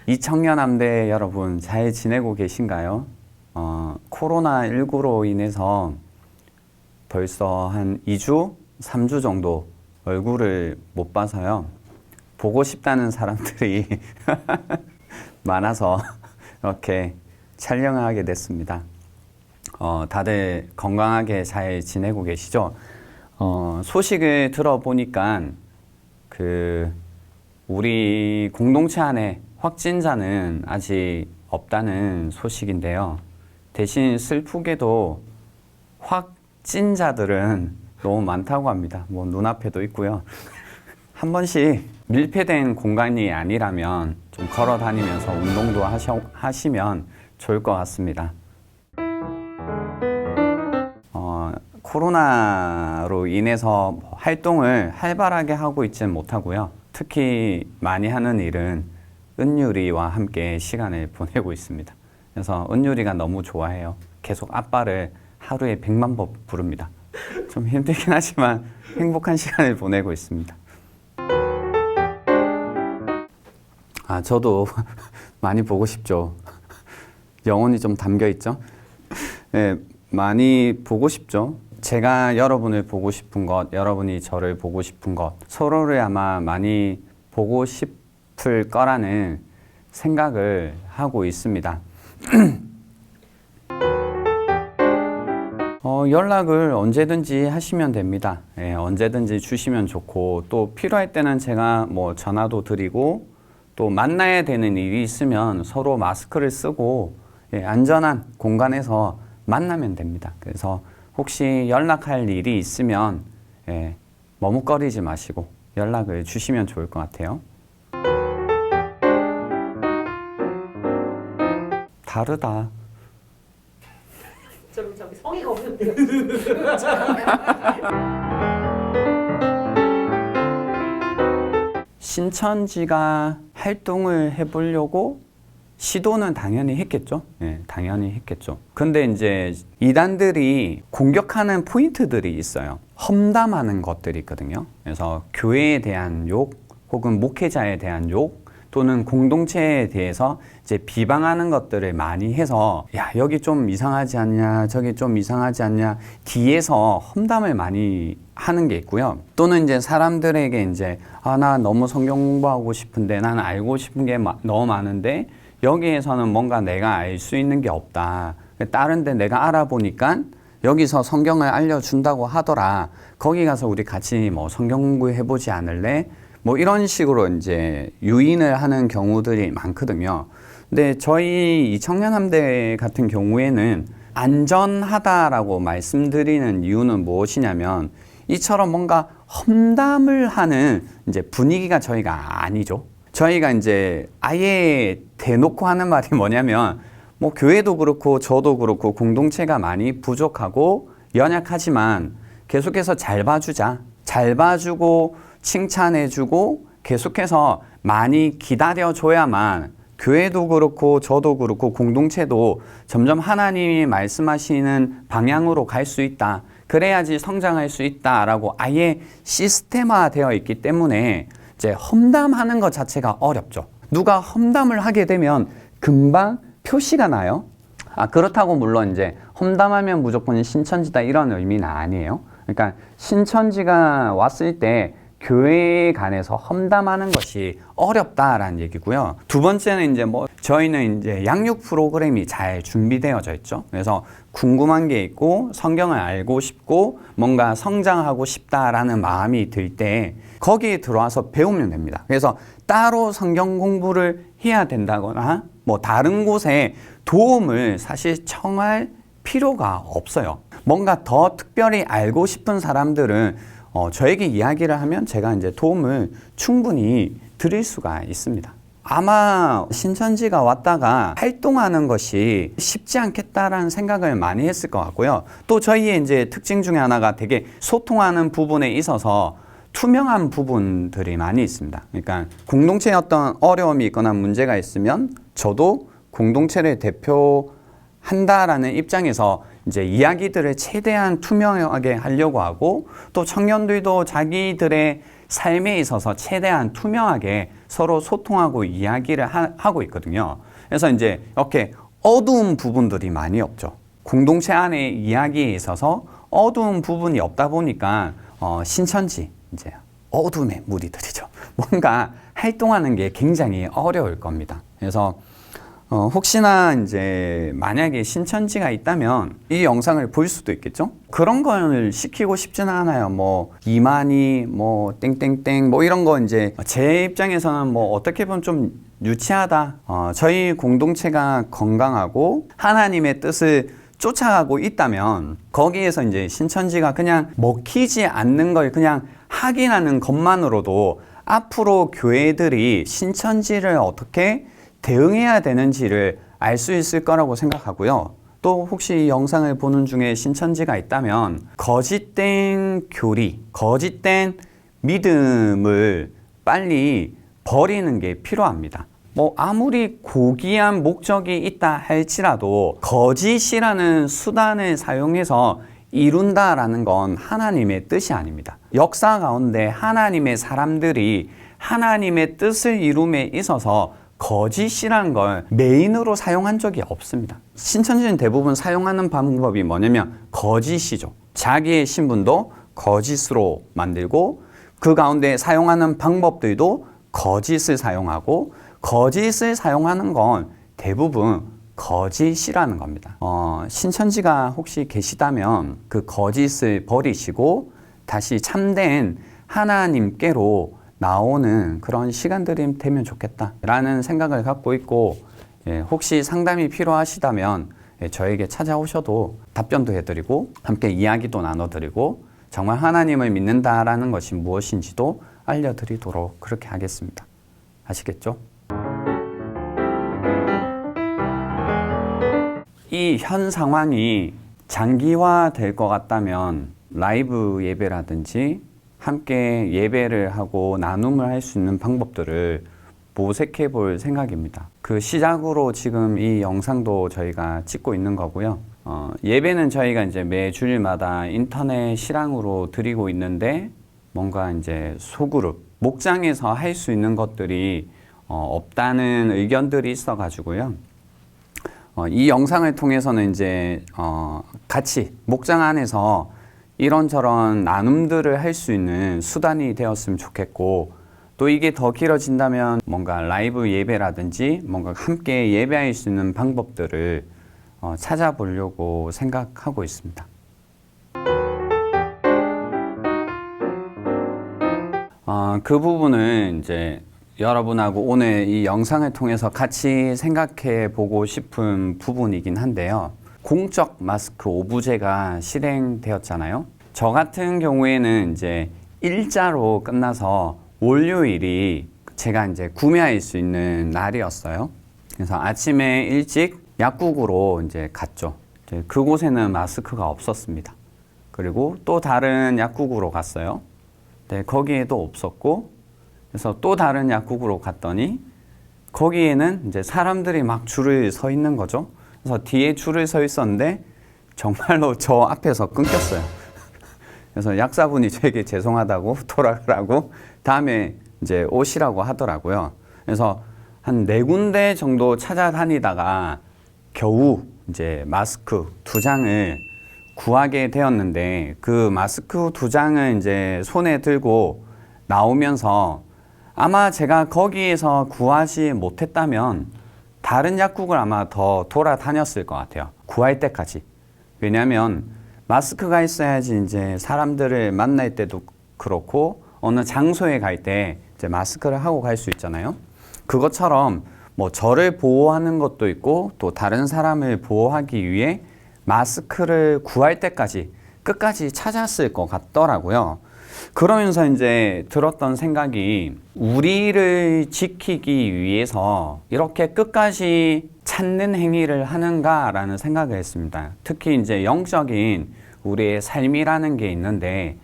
이 청년함대 여러분 잘 지내고 계신가요? 코로나19로 인해서 벌써 한 2주, 3주 정도 얼굴을 못 봐서요. 보고 싶다는 사람들이 많아서 이렇게 촬영을 하게 됐습니다. 다들 건강하게 잘 지내고 계시죠? 소식을 들어보니까 우리 공동체 안에 확진자는 아직 없다는 소식인데요. 대신 슬프게도 확진자들은 너무 많다고 합니다. 뭐 눈앞에도 있고요. 한 번씩 밀폐된 공간이 아니라면 좀 걸어 다니면서 운동도 하시면 좋을 것 같습니다. 코로나로 인해서 활동을 활발하게 하고 있지는 못하고요. 특히 많이 하는 일은 은유리와 함께 시간을 보내고 있습니다. 그래서 은유리가 너무 좋아해요. 계속 아빠를 하루에 100만 번 부릅니다. 좀 힘들긴 하지만 행복한 시간을 보내고 있습니다. 저도 많이 보고 싶죠. 영혼이 좀 담겨 있죠. 네, 많이 보고 싶죠. 제가 여러분을 보고 싶은 것, 여러분이 저를 보고 싶은 것, 서로를 아마 많이 보고 싶을 거라는 생각을 하고 있습니다. 연락을 언제든지 하시면 됩니다. 예, 언제든지 주시면 좋고, 또 필요할 때는 제가 뭐 전화도 드리고, 또 만나야 되는 일이 있으면 서로 마스크를 쓰고 안전한 공간에서 만나면 됩니다. 그래서 혹시 연락할 일이 있으면 머뭇거리지 마시고 연락을 주시면 좋을 것 같아요. 다르다. 저기 성의가 없는데요. 신천지가 활동을 해보려고 시도는 당연히 했겠죠. 당연히 했겠죠. 근데 이제 이단들이 공격하는 포인트들이 있어요. 험담하는 것들이 있거든요. 그래서 교회에 대한 욕, 혹은 목회자에 대한 욕, 또는 공동체에 대해서 이제 비방하는 것들을 많이 해서 야, 여기 좀 이상하지 않냐, 저기 좀 이상하지 않냐, 뒤에서 험담을 많이 하는 게 있고요. 또는 이제 사람들에게 이제 나 너무 성경 공부하고 싶은데 나는 알고 싶은 게 너무 많은데 여기에서는 뭔가 내가 알 수 있는 게 없다. 다른 데 내가 알아보니까 여기서 성경을 알려준다고 하더라. 거기 가서 우리 같이 뭐 성경 공부해보지 않을래? 뭐 이런 식으로 이제 유인을 하는 경우들이 많거든요. 근데 저희 이 청년함대 같은 경우에는 안전하다라고 말씀드리는 이유는 무엇이냐면 이처럼 뭔가 험담을 하는 이제 분위기가 저희가 아니죠. 저희가 이제 아예 대놓고 하는 말이 뭐냐면 뭐 교회도 그렇고 저도 그렇고 공동체가 많이 부족하고 연약하지만 계속해서 잘 봐주자. 잘 봐주고 칭찬해주고 계속해서 많이 기다려줘야만 교회도 그렇고 저도 그렇고 공동체도 점점 하나님이 말씀하시는 방향으로 갈 수 있다. 그래야지 성장할 수 있다라고 아예 시스템화되어 있기 때문에 이제 험담하는 것 자체가 어렵죠. 누가 험담을 하게 되면 금방 표시가 나요. 그렇다고 물론 이제 험담하면 무조건 신천지다 이런 의미는 아니에요. 그러니까 신천지가 왔을 때 교회에 관해서 험담하는 것이 어렵다라는 얘기고요. 두 번째는 이제 저희는 이제 양육 프로그램이 잘 준비되어져 있죠. 그래서 궁금한 게 있고 성경을 알고 싶고 뭔가 성장하고 싶다라는 마음이 들 때 거기에 들어와서 배우면 됩니다. 그래서 따로 성경 공부를 해야 된다거나 뭐 다른 곳에 도움을 사실 청할 필요가 없어요. 뭔가 더 특별히 알고 싶은 사람들은 저에게 이야기를 하면 제가 이제 도움을 충분히 드릴 수가 있습니다. 아마 신천지가 왔다가 활동하는 것이 쉽지 않겠다라는 생각을 많이 했을 것 같고요. 또 저희의 이제 특징 중에 하나가 되게 소통하는 부분에 있어서 투명한 부분들이 많이 있습니다. 그러니까 공동체에 어떤 어려움이 있거나 문제가 있으면 저도 공동체를 대표한다라는 입장에서 이제 이야기들을 최대한 투명하게 하려고 하고 또 청년들도 자기들의 삶에 있어서 최대한 투명하게 서로 소통하고 이야기를 하고 있거든요. 그래서 이제 이렇게 어두운 부분들이 많이 없죠. 공동체 안에 이야기에 있어서 어두운 부분이 없다 보니까 신천지 이제 어둠의 무리들이죠. 뭔가 활동하는 게 굉장히 어려울 겁니다. 그래서 혹시나 이제 만약에 신천지가 있다면 이 영상을 볼 수도 있겠죠? 그런 걸 시키고 싶지는 않아요. 뭐 이만희 뭐 땡땡땡 뭐 이런 거 이제 제 입장에서는 뭐 어떻게 보면 좀 유치하다. 저희 공동체가 건강하고 하나님의 뜻을 쫓아가고 있다면 거기에서 이제 신천지가 그냥 먹히지 않는 걸 그냥 확인하는 것만으로도 앞으로 교회들이 신천지를 어떻게 대응해야 되는지를 알 수 있을 거라고 생각하고요. 또 혹시 이 영상을 보는 중에 신천지가 있다면 거짓된 교리, 거짓된 믿음을 빨리 버리는 게 필요합니다. 뭐 아무리 고귀한 목적이 있다 할지라도 거짓이라는 수단을 사용해서 이룬다라는 건 하나님의 뜻이 아닙니다. 역사 가운데 하나님의 사람들이 하나님의 뜻을 이룸에 있어서 거짓이라는 걸 메인으로 사용한 적이 없습니다. 신천지는 대부분 사용하는 방법이 뭐냐면 거짓이죠. 자기의 신분도 거짓으로 만들고 그 가운데 사용하는 방법들도 거짓을 사용하고 거짓을 사용하는 건 대부분 거짓이라는 겁니다. 신천지가 혹시 계시다면 그 거짓을 버리시고 다시 참된 하나님께로 나오는 그런 시간들이 되면 좋겠다라는 생각을 갖고 있고, 혹시 상담이 필요하시다면 저에게 찾아오셔도 답변도 해드리고 함께 이야기도 나눠드리고 정말 하나님을 믿는다라는 것이 무엇인지도 알려드리도록 그렇게 하겠습니다. 아시겠죠? 이 현 상황이 장기화 될 것 같다면 라이브 예배라든지 함께 예배를 하고 나눔을 할 수 있는 방법들을 모색해 볼 생각입니다. 그 시작으로 지금 이 영상도 저희가 찍고 있는 거고요. 예배는 저희가 이제 매 주일마다 인터넷 실황으로 드리고 있는데 뭔가 이제 소그룹, 목장에서 할 수 있는 것들이 없다는 의견들이 있어 가지고요. 이 영상을 통해서는 이제 같이 목장 안에서 이런저런 나눔들을 할 수 있는 수단이 되었으면 좋겠고, 또 이게 더 길어진다면 뭔가 라이브 예배라든지 뭔가 함께 예배할 수 있는 방법들을 찾아보려고 생각하고 있습니다. 그 부분은 이제 여러분하고 오늘 이 영상을 통해서 같이 생각해 보고 싶은 부분이긴 한데요. 공적 마스크 오부제가 실행되었잖아요. 저 같은 경우에는 이제 일자로 끝나서 월요일이 제가 이제 구매할 수 있는 날이었어요. 그래서 아침에 일찍 약국으로 이제 갔죠. 이제 그곳에는 마스크가 없었습니다. 그리고 또 다른 약국으로 갔어요. 네, 거기에도 없었고, 그래서 또 다른 약국으로 갔더니 거기에는 이제 사람들이 막 줄을 서 있는 거죠. 그래서 뒤에 줄을 서 있었는데 정말로 저 앞에서 끊겼어요. 그래서 약사분이 저에게 죄송하다고 돌아가라고 다음에 이제 오시라고 하더라고요. 그래서 한 4군데 정도 찾아다니다가 겨우 이제 마스크 2장을 구하게 되었는데, 그 마스크 2장을 이제 손에 들고 나오면서 아마 제가 거기에서 구하지 못했다면 다른 약국을 아마 더 돌아다녔을 것 같아요. 구할 때까지. 왜냐하면 마스크가 있어야지 이제 사람들을 만날 때도 그렇고 어느 장소에 갈 때 이제 마스크를 하고 갈 수 있잖아요. 그것처럼 뭐 저를 보호하는 것도 있고 또 다른 사람을 보호하기 위해 마스크를 구할 때까지 끝까지 찾았을 것 같더라고요. 그러면서 이제 들었던 생각이, 우리를 지키기 위해서 이렇게 끝까지 찾는 행위를 하는가라는 생각을 했습니다. 특히 이제 영적인 우리의 삶이라는 게 있는데,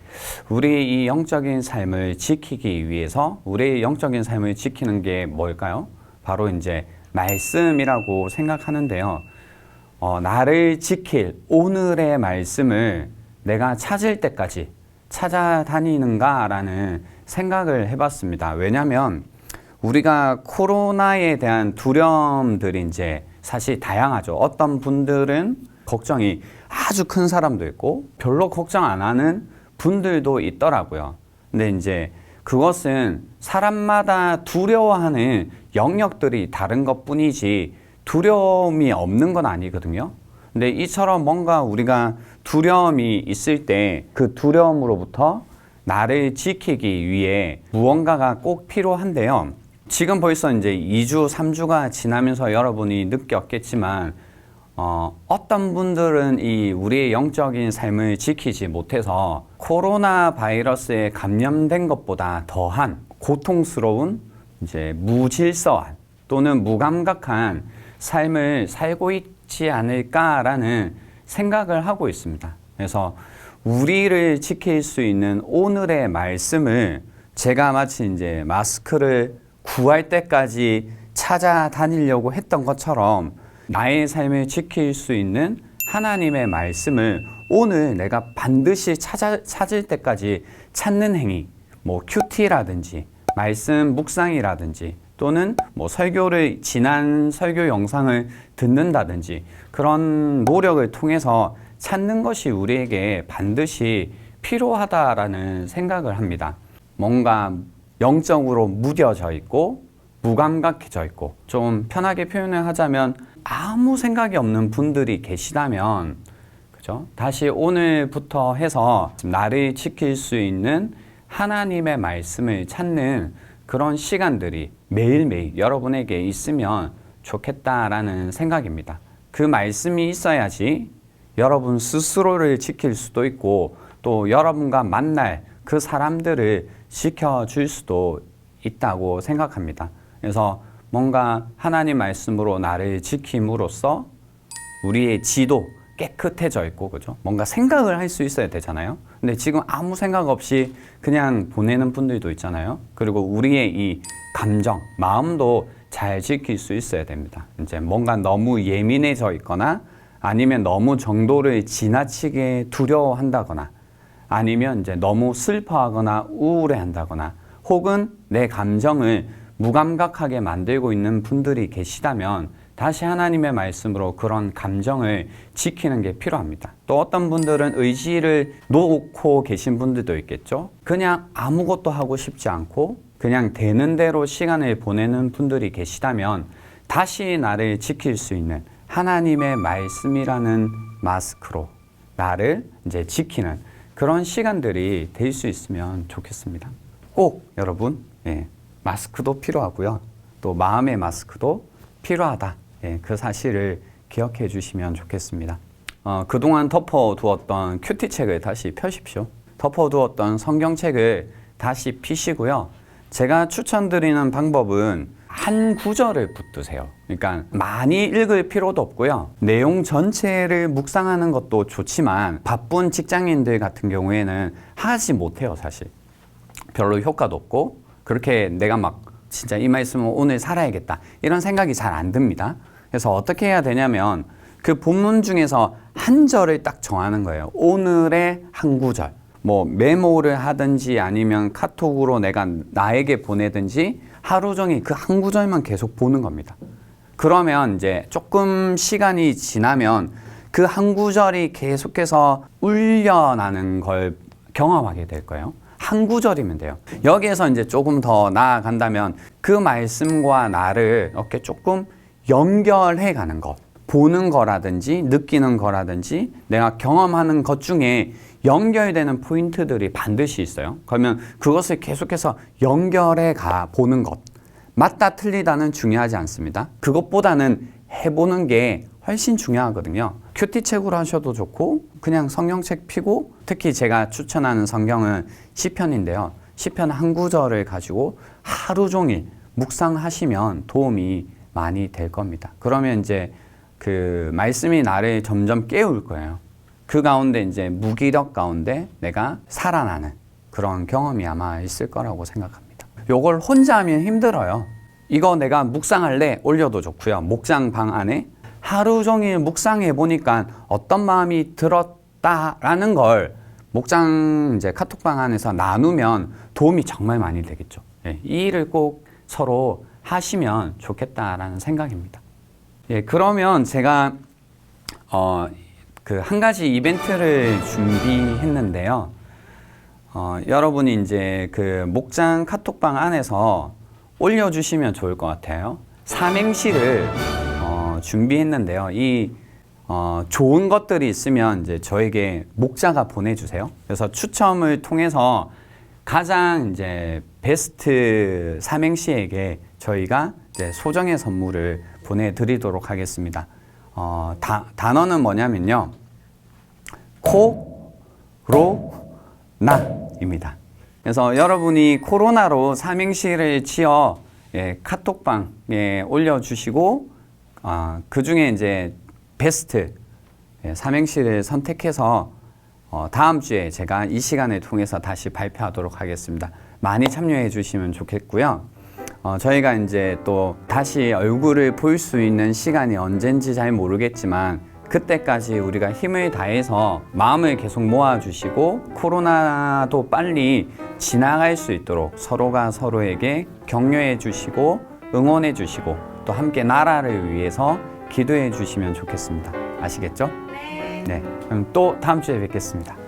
우리의 이 영적인 삶을 지키기 위해서 우리의 영적인 삶을 지키는 게 뭘까요? 바로 이제 말씀이라고 생각하는데요. 나를 지킬 오늘의 말씀을 내가 찾을 때까지 찾아다니는가라는 생각을 해봤습니다. 왜냐하면 우리가 코로나에 대한 두려움들이 이제 사실 다양하죠. 어떤 분들은 걱정이 아주 큰 사람도 있고 별로 걱정 안 하는 분들도 있더라고요. 근데 이제 그것은 사람마다 두려워하는 영역들이 다른 것 뿐이지 두려움이 없는 건 아니거든요. 근데 이처럼 뭔가 우리가 두려움이 있을 때 그 두려움으로부터 나를 지키기 위해 무언가가 꼭 필요한데요. 지금 벌써 이제 2주, 3주가 지나면서 여러분이 느꼈겠지만 어떤 분들은 이 우리의 영적인 삶을 지키지 못해서 코로나 바이러스에 감염된 것보다 더한 고통스러운 이제 무질서한 또는 무감각한 삶을 살고 있지 않을까라는 생각을 하고 있습니다. 그래서 우리를 지킬 수 있는 오늘의 말씀을 제가 마치 이제 마스크를 구할 때까지 찾아다니려고 했던 것처럼 나의 삶을 지킬 수 있는 하나님의 말씀을 오늘 내가 반드시 찾을 때까지 찾는 행위, 뭐 큐티라든지 말씀 묵상이라든지 또는 뭐 지난 설교 영상을 듣는다든지 그런 노력을 통해서 찾는 것이 우리에게 반드시 필요하다라는 생각을 합니다. 뭔가 영적으로 무뎌져 있고 무감각해져 있고 좀 편하게 표현을 하자면 아무 생각이 없는 분들이 계시다면 그죠? 다시 오늘부터 해서 나를 지킬 수 있는 하나님의 말씀을 찾는 그런 시간들이 매일매일 여러분에게 있으면 좋겠다라는 생각입니다. 그 말씀이 있어야지 여러분 스스로를 지킬 수도 있고 또 여러분과 만날 그 사람들을 지켜줄 수도 있다고 생각합니다. 그래서 뭔가 하나님 말씀으로 나를 지킴으로써 우리의 지도 깨끗해져 있고 그죠? 뭔가 생각을 할 수 있어야 되잖아요. 근데 지금 아무 생각 없이 그냥 보내는 분들도 있잖아요. 그리고 우리의 이 감정, 마음도 잘 지킬 수 있어야 됩니다. 이제 뭔가 너무 예민해져 있거나 아니면 너무 정도를 지나치게 두려워한다거나 아니면 이제 너무 슬퍼하거나 우울해한다거나 혹은 내 감정을 무감각하게 만들고 있는 분들이 계시다면 다시 하나님의 말씀으로 그런 감정을 지키는 게 필요합니다. 또 어떤 분들은 의지를 놓고 계신 분들도 있겠죠. 그냥 아무것도 하고 싶지 않고 그냥 되는 대로 시간을 보내는 분들이 계시다면 다시 나를 지킬 수 있는 하나님의 말씀이라는 마스크로 나를 이제 지키는 그런 시간들이 될 수 있으면 좋겠습니다. 꼭 여러분 마스크도 필요하고요. 또 마음의 마스크도 필요하다. 그 사실을 기억해 주시면 좋겠습니다. 그동안 덮어두었던 큐티 책을 다시 펴십시오. 덮어두었던 성경책을 다시 피시고요. 제가 추천드리는 방법은 한 구절을 붙드세요. 그러니까 많이 읽을 필요도 없고요. 내용 전체를 묵상하는 것도 좋지만 바쁜 직장인들 같은 경우에는 하지 못해요, 사실. 별로 효과도 없고 그렇게 내가 막 진짜 이 말씀은 오늘 살아야겠다 이런 생각이 잘 안 듭니다. 그래서 어떻게 해야 되냐면 그 본문 중에서 한 절을 딱 정하는 거예요. 오늘의 한 구절. 뭐 메모를 하든지 아니면 카톡으로 내가 나에게 보내든지 하루 종일 그 한 구절만 계속 보는 겁니다. 그러면 이제 조금 시간이 지나면 그 한 구절이 계속해서 울려나는 걸 경험하게 될 거예요. 한 구절이면 돼요. 여기에서 이제 조금 더 나아간다면 그 말씀과 나를 이렇게 조금 연결해 가는 것. 보는 거라든지 느끼는 거라든지 내가 경험하는 것 중에 연결되는 포인트들이 반드시 있어요. 그러면 그것을 계속해서 연결해 가 보는 것. 맞다 틀리다는 중요하지 않습니다. 그것보다는 해보는 게 훨씬 중요하거든요. 큐티 책으로 하셔도 좋고 그냥 성경책 피고 특히 제가 추천하는 성경은 시편인데요. 시편 한 구절을 가지고 하루 종일 묵상하시면 도움이 많이 될 겁니다. 그러면 이제 그 말씀이 나를 점점 깨울 거예요. 그 가운데 이제 무기력 가운데 내가 살아나는 그런 경험이 아마 있을 거라고 생각합니다. 요걸 혼자 하면 힘들어요. 이거 내가 묵상할래 올려도 좋고요. 목장방 안에 하루 종일 묵상해 보니까 어떤 마음이 들었다라는 걸 목장 이제 카톡방 안에서 나누면 도움이 정말 많이 되겠죠. 예, 이 일을 꼭 서로 하시면 좋겠다라는 생각입니다. 예, 그러면 제가 그 한 가지 이벤트를 준비했는데요. 여러분이 이제 그 목장 카톡방 안에서 올려주시면 좋을 것 같아요. 삼행시를 준비했는데요. 이 좋은 것들이 있으면 이제 저에게 목자가 보내주세요. 그래서 추첨을 통해서 가장 이제 베스트 삼행시에게 저희가 이제 소정의 선물을 보내드리도록 하겠습니다. 단어는 뭐냐면요. 코로나입니다. 그래서 여러분이 코로나로 삼행시를 지어 카톡방에 올려주시고 그 중에 이제 베스트 삼행시를 선택해서 다음 주에 제가 이 시간을 통해서 다시 발표하도록 하겠습니다. 많이 참여해 주시면 좋겠고요. 저희가 이제 또 다시 얼굴을 볼 수 있는 시간이 언젠지 잘 모르겠지만 그때까지 우리가 힘을 다해서 마음을 계속 모아주시고 코로나도 빨리 지나갈 수 있도록 서로가 서로에게 격려해 주시고 응원해 주시고 또 함께 나라를 위해서 기도해 주시면 좋겠습니다. 아시겠죠? 네. 그럼 또 다음 주에 뵙겠습니다.